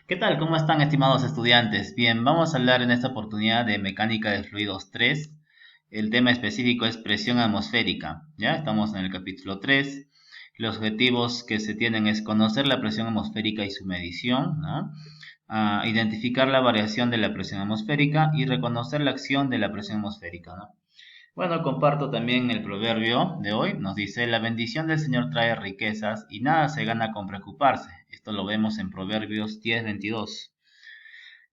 ¿Qué tal? ¿Cómo están, estimados estudiantes? Bien, vamos a hablar en esta oportunidad de mecánica de fluidos 3. El tema específico es presión atmosférica. Ya estamos en el capítulo 3. Los objetivos que se tienen es conocer la presión atmosférica y su medición, ¿no? Identificar la variación de la presión atmosférica y reconocer la acción de la presión atmosférica, ¿no? Bueno, comparto también el proverbio de hoy. Nos dice, la bendición del Señor trae riquezas y nada se gana con preocuparse. Esto lo vemos en Proverbios 10:22.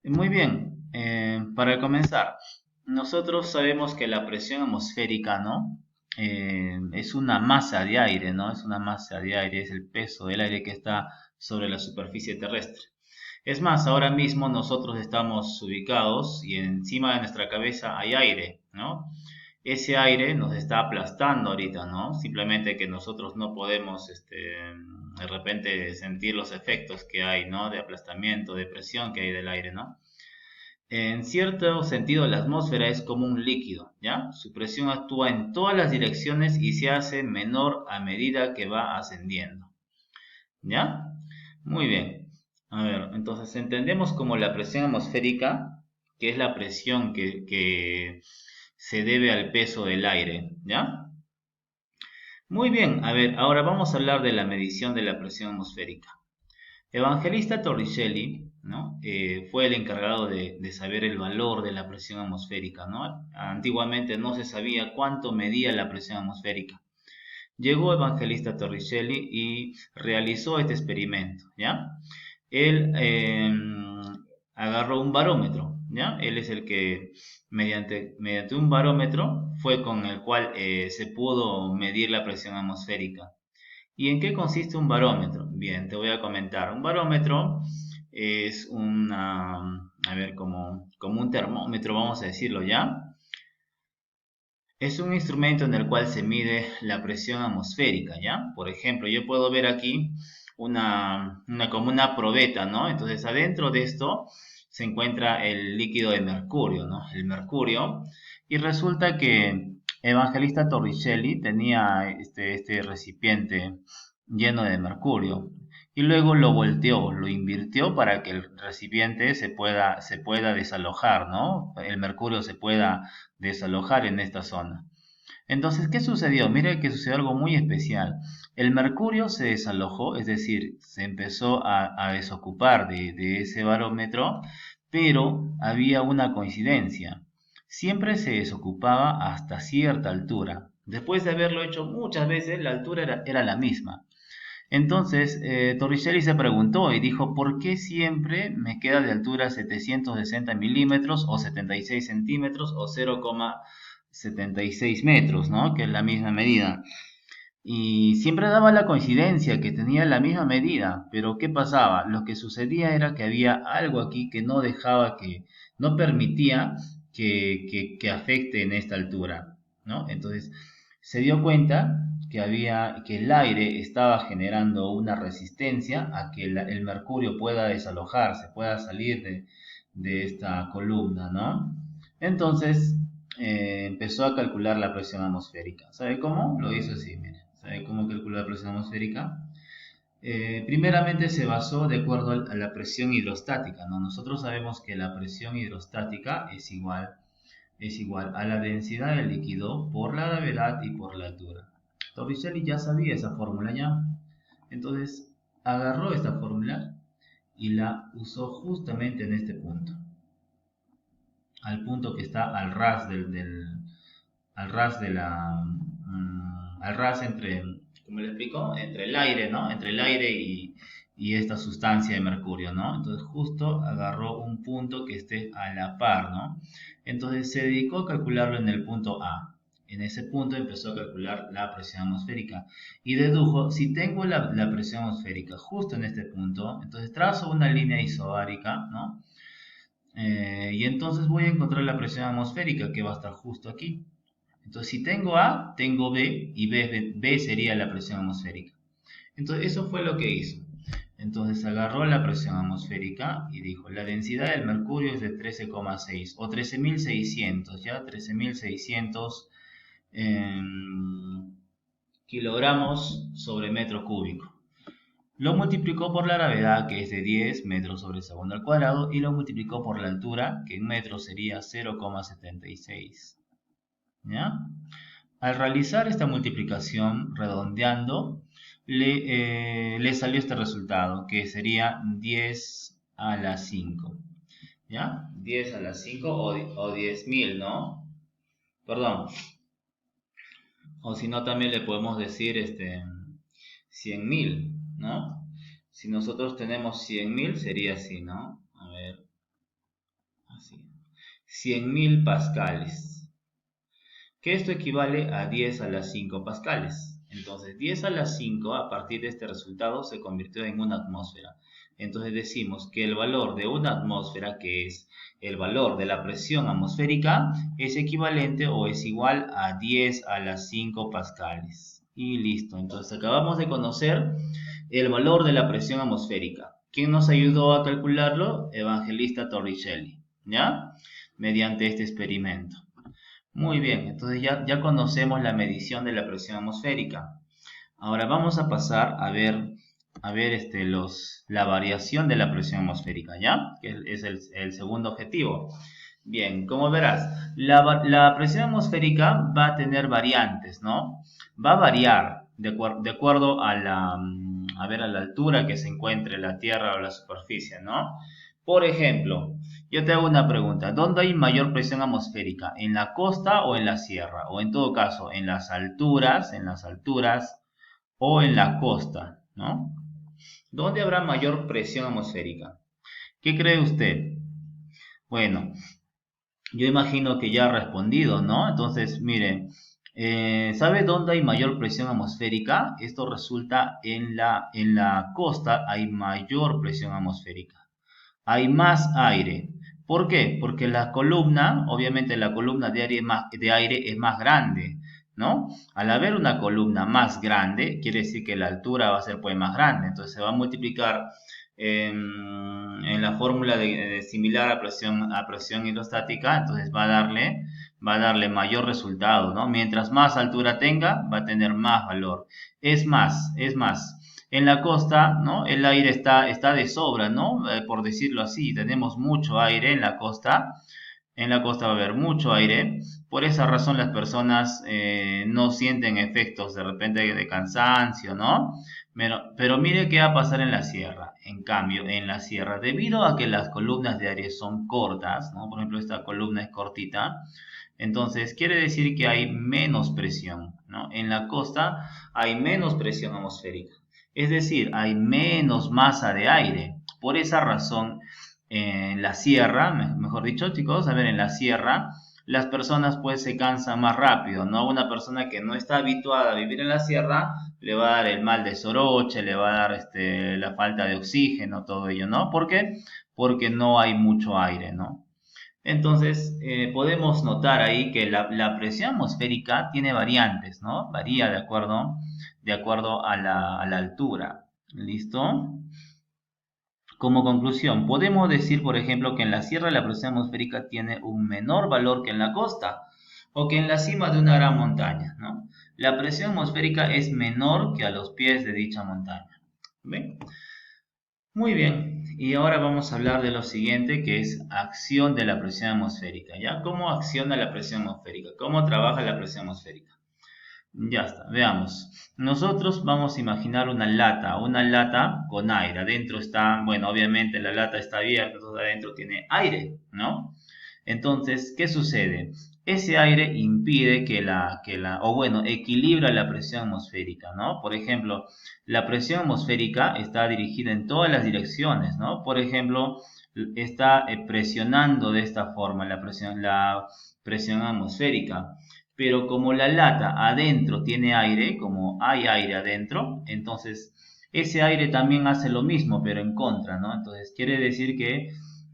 Muy bien, para comenzar, nosotros sabemos que la presión atmosférica, ¿no? Es una masa de aire, ¿no? Es una masa de aire, es el peso del aire que está sobre la superficie terrestre. Es más, ahora mismo nosotros estamos ubicados y encima de nuestra cabeza hay aire, ¿no? Ese aire nos está aplastando ahorita, ¿no? Simplemente que nosotros no podemos, de repente sentir los efectos que hay, ¿no? De aplastamiento, de presión que hay del aire, ¿no? En cierto sentido, la atmósfera es como un líquido, ¿ya? Su presión actúa en todas las direcciones y se hace menor a medida que va ascendiendo, ¿ya? Muy bien. A ver, entonces entendemos como la presión atmosférica, que es la presión que se debe al peso del aire, ¿ya? Muy bien, a ver, ahora vamos a hablar de la medición de la presión atmosférica. Evangelista Torricelli, ¿no? Fue el encargado de saber el valor de la presión atmosférica, ¿no? Antiguamente no se sabía cuánto medía la presión atmosférica. Llegó Evangelista Torricelli y realizó este experimento, ¿ya? Él agarró un barómetro, ¿ya? Él es el que mediante un barómetro fue con el cual se pudo medir la presión atmosférica. ¿Y en qué consiste un barómetro? Bien, te voy a comentar. Un barómetro es a ver, como un termómetro, vamos a decirlo ya. Es un instrumento en el cual se mide la presión atmosférica, ¿ya? Por ejemplo, yo puedo ver aquí como una probeta, ¿no? Entonces, adentro de esto se encuentra el líquido de mercurio, ¿no? El mercurio. Y resulta que Evangelista Torricelli tenía este recipiente lleno de mercurio. Y luego lo volteó, lo invirtió para que el recipiente se pueda desalojar, ¿no? El mercurio se pueda desalojar en esta zona. Entonces, ¿qué sucedió? Mire que sucedió algo muy especial. El mercurio se desalojó, es decir, se empezó a desocupar de ese barómetro, pero había una coincidencia. Siempre se desocupaba hasta cierta altura. Después de haberlo hecho muchas veces, la altura era la misma. Entonces, Torricelli se preguntó y dijo, ¿por qué siempre me queda de altura 760 milímetros o 76 centímetros o 0,76 metros, ¿no? Que es la misma medida. Y siempre daba la coincidencia que tenía la misma medida, pero ¿qué pasaba? Lo que sucedía era que había algo aquí que no dejaba no permitía que afecte en esta altura, ¿no? Entonces se dio cuenta que el aire estaba generando una resistencia a que el mercurio pueda desalojarse, pueda salir de esta columna, ¿no? Entonces empezó a calcular la presión atmosférica. ¿Sabe cómo? Lo hizo así, mire. ¿Sabe cómo calcular la presión atmosférica? Primeramente se basó de acuerdo a la presión hidrostática, ¿no? Nosotros sabemos que la presión hidrostática es igual a la densidad del líquido por la gravedad y por la altura. Torricelli ya sabía esa fórmula ya. Entonces agarró esta fórmula y la usó justamente en este punto. Al punto que está al ras al ras de al ras entre, ¿cómo le explico? Entre el aire, ¿no? Entre el aire y esta sustancia de mercurio, ¿no? Entonces justo agarró un punto que esté a la par, ¿no? Entonces se dedicó a calcularlo en el punto A. En ese punto empezó a calcular la presión atmosférica y dedujo, si tengo la presión atmosférica justo en este punto, entonces trazo una línea isobárica, ¿no? Y entonces voy a encontrar la presión atmosférica que va a estar justo aquí. Entonces, si tengo A, tengo B y B sería la presión atmosférica. Entonces, eso fue lo que hizo. Entonces, agarró la presión atmosférica y dijo, la densidad del mercurio es de 13,6 o 13.600, ¿ya? 13.600 kilogramos sobre metro cúbico. Lo multiplicó por la gravedad, que es de 10 metros sobre segundo al cuadrado, y lo multiplicó por la altura, que en metros sería 0,76. ¿Ya? Al realizar esta multiplicación redondeando, le salió este resultado, que sería 10 a la 5. ¿Ya? 10 a la 5 o 10.000, ¿no? Perdón. O si no, también le podemos decir 100.000, ¿no? Si nosotros tenemos 100.000, sería así, ¿no? A ver, así. 100.000 pascales. Que esto equivale a 10 a las 5 pascales. Entonces, 10 a las 5, a partir de este resultado, se convirtió en una atmósfera. Entonces decimos que el valor de una atmósfera, que es el valor de la presión atmosférica, es equivalente o es igual a 10 a las 5 pascales. Y listo. Entonces acabamos de conocer el valor de la presión atmosférica. ¿Quién nos ayudó a calcularlo? Evangelista Torricelli, ¿ya? Mediante este experimento. Muy bien, entonces ya conocemos la medición de la presión atmosférica. Ahora vamos a pasar a ver la variación de la presión atmosférica, ¿ya? Que es el segundo objetivo. Bien, como verás, la presión atmosférica va a tener variantes, ¿no? Va a variar de acuerdo a a la altura que se encuentre la Tierra o la superficie, ¿no? Por ejemplo, yo te hago una pregunta. ¿Dónde hay mayor presión atmosférica? ¿En la costa o en la sierra? O en todo caso, en las alturas o en la costa, ¿no? ¿Dónde habrá mayor presión atmosférica? ¿Qué cree usted? Bueno, yo imagino que ya ha respondido, ¿no? Entonces, mire, ¿sabe dónde hay mayor presión atmosférica? Esto resulta en la costa hay mayor presión atmosférica. Hay más aire. ¿Por qué? Porque la columna, obviamente la columna de aire es más grande, ¿no? Al haber una columna más grande, quiere decir que la altura va a ser pues más grande. Entonces se va a multiplicar en la fórmula similar a presión hidrostática, entonces va a darle mayor resultado, ¿no? Mientras más altura tenga, va a tener más valor. Es más. En la costa, ¿no? El aire está de sobra, ¿no? Por decirlo así, tenemos mucho aire en la costa. En la costa va a haber mucho aire. Por esa razón las personas no sienten efectos de repente de cansancio, ¿no? Pero mire qué va a pasar en la sierra. En cambio, en la sierra, debido a que las columnas de aire son cortas, ¿no? Por ejemplo, esta columna es cortita, entonces quiere decir que hay menos presión, ¿no? En la costa hay menos presión atmosférica. Es decir, hay menos masa de aire. Por esa razón, en la sierra, mejor dicho, chicos, a ver, en la sierra, las personas pues se cansan más rápido, ¿no? Una persona que no está habituada a vivir en la sierra le va a dar el mal de soroche, le va a dar la falta de oxígeno, todo ello, ¿no? ¿Por qué? Porque no hay mucho aire, ¿no? Entonces, podemos notar ahí que la presión atmosférica tiene variantes, ¿no? Varía de acuerdo a a la altura. ¿Listo? Como conclusión, podemos decir, por ejemplo, que en la sierra la presión atmosférica tiene un menor valor que en la costa o que en la cima de una gran montaña, ¿no? La presión atmosférica es menor que a los pies de dicha montaña. ¿Ven? Muy bien, y ahora vamos a hablar de lo siguiente, que es acción de la presión atmosférica, ¿ya? ¿Cómo acciona la presión atmosférica? ¿Cómo trabaja la presión atmosférica? Ya está, veamos. Nosotros vamos a imaginar una lata con aire. Adentro está, bueno, obviamente la lata está abierta, entonces adentro tiene aire, ¿no? Entonces, ¿qué sucede? Ese aire impide o bueno, equilibra la presión atmosférica, ¿no? Por ejemplo, la presión atmosférica está dirigida en todas las direcciones, ¿no? Por ejemplo, está presionando de esta forma la presión atmosférica. Pero como la lata adentro tiene aire, como hay aire adentro, entonces ese aire también hace lo mismo, pero en contra, ¿no? Entonces quiere decir que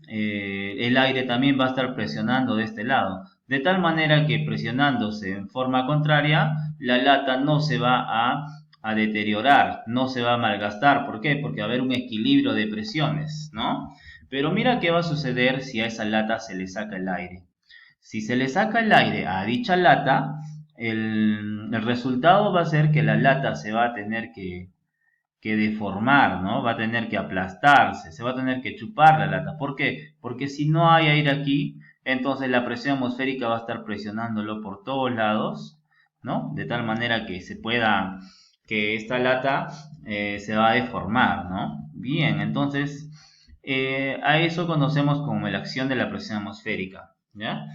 el aire también va a estar presionando de este lado. De tal manera que presionándose en forma contraria, la lata no se va a deteriorar, no se va a malgastar. ¿Por qué? Porque va a haber un equilibrio de presiones, ¿no? Pero mira qué va a suceder si a esa lata se le saca el aire. Si se le saca el aire a dicha lata, el resultado va a ser que la lata se va a tener que que deformar, ¿no? Va a tener que aplastarse, se va a tener que chupar la lata. ¿Por qué? Porque si no hay aire aquí, entonces la presión atmosférica va a estar presionándolo por todos lados, ¿no? De tal manera que que esta lata se va a deformar, ¿no? Bien, entonces a eso conocemos como la acción de la presión atmosférica, ¿ya?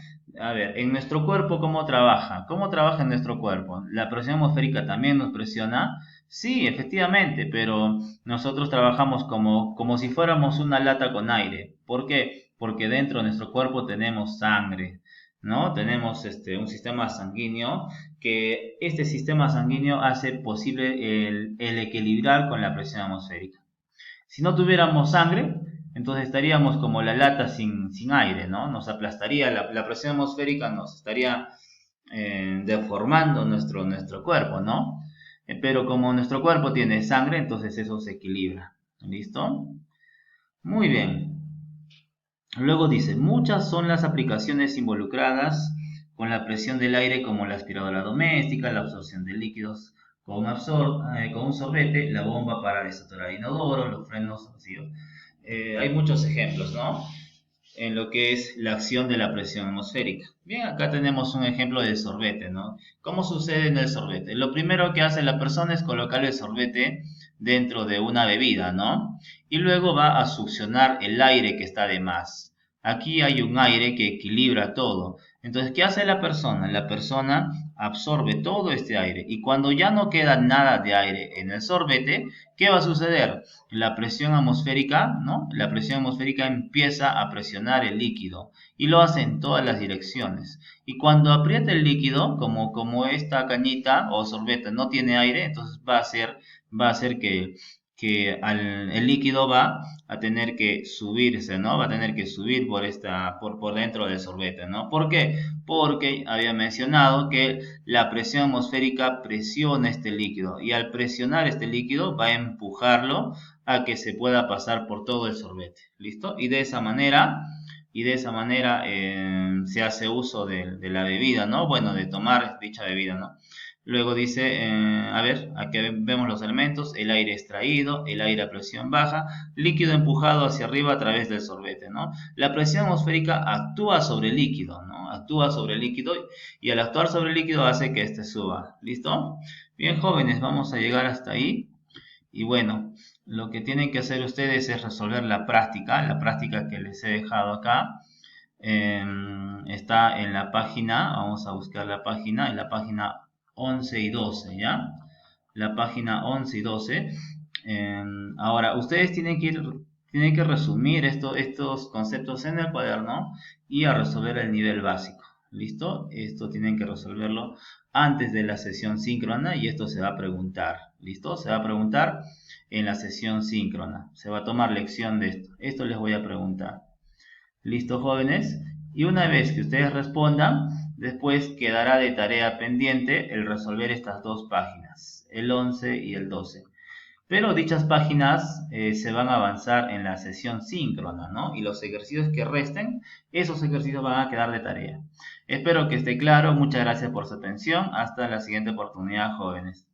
A ver, en nuestro cuerpo, ¿cómo trabaja? ¿Cómo trabaja en nuestro cuerpo? ¿La presión atmosférica también nos presiona? Sí, efectivamente, pero nosotros trabajamos como si fuéramos una lata con aire. ¿Por qué? Porque dentro de nuestro cuerpo tenemos sangre, ¿no? Tenemos un sistema sanguíneo que este sistema sanguíneo hace posible el equilibrar con la presión atmosférica. Si no tuviéramos sangre, entonces estaríamos como la lata sin aire, ¿no? Nos aplastaría, la presión atmosférica nos estaría deformando nuestro cuerpo, ¿no? Pero como nuestro cuerpo tiene sangre, entonces eso se equilibra. ¿Listo? Muy bien. Luego dice, muchas son las aplicaciones involucradas con la presión del aire como la aspiradora doméstica, la absorción de líquidos con un sorbete, la bomba para desatorar inodoro, los frenos vacíos. Hay muchos ejemplos, ¿no? En lo que es la acción de la presión atmosférica. Bien, acá tenemos un ejemplo de sorbete, ¿no? ¿Cómo sucede en el sorbete? Lo primero que hace la persona es colocar el sorbete dentro de una bebida, ¿no? Y luego va a succionar el aire que está de más. Aquí hay un aire que equilibra todo. Entonces, ¿qué hace la persona? La persona absorbe todo este aire y cuando ya no queda nada de aire en el sorbete, ¿qué va a suceder? La presión atmosférica, ¿no? La presión atmosférica empieza a presionar el líquido y lo hace en todas las direcciones. Y cuando aprieta el líquido, como esta cañita o sorbete no tiene aire, entonces va a hacer el líquido va a tener que subirse, ¿no? Va a tener que subir por dentro del sorbete, ¿no? ¿Por qué? Porque había mencionado que la presión atmosférica presiona este líquido y al presionar este líquido va a empujarlo a que se pueda pasar por todo el sorbete, ¿listo? Y de esa manera se hace uso de la bebida, ¿no? Bueno, de tomar dicha bebida, ¿no? Luego dice, a ver, aquí vemos los elementos, el aire extraído, el aire a presión baja, líquido empujado hacia arriba a través del sorbete, ¿no? La presión atmosférica actúa sobre el líquido, ¿no? Actúa sobre el líquido y al actuar sobre el líquido hace que éste suba, ¿listo? Bien, jóvenes, vamos a llegar hasta ahí. Y bueno, lo que tienen que hacer ustedes es resolver la práctica que les he dejado acá. Está en la página, vamos a buscar la página, en la página 11 y 12, ¿ya? La página 11 y 12. Ahora, ustedes tienen que resumir estos conceptos en el cuaderno y a resolver el nivel básico. ¿Listo? Esto tienen que resolverlo antes de la sesión síncrona y esto se va a preguntar. ¿Listo? Se va a preguntar en la sesión síncrona. Se va a tomar lección de esto. Esto les voy a preguntar. ¿Listo, jóvenes? Y una vez que ustedes respondan, después quedará de tarea pendiente el resolver estas dos páginas, el 11 y el 12. Pero dichas páginas se van a avanzar en la sesión síncrona, ¿no? Y los ejercicios que resten, esos ejercicios van a quedar de tarea. Espero que esté claro. Muchas gracias por su atención. Hasta la siguiente oportunidad, jóvenes.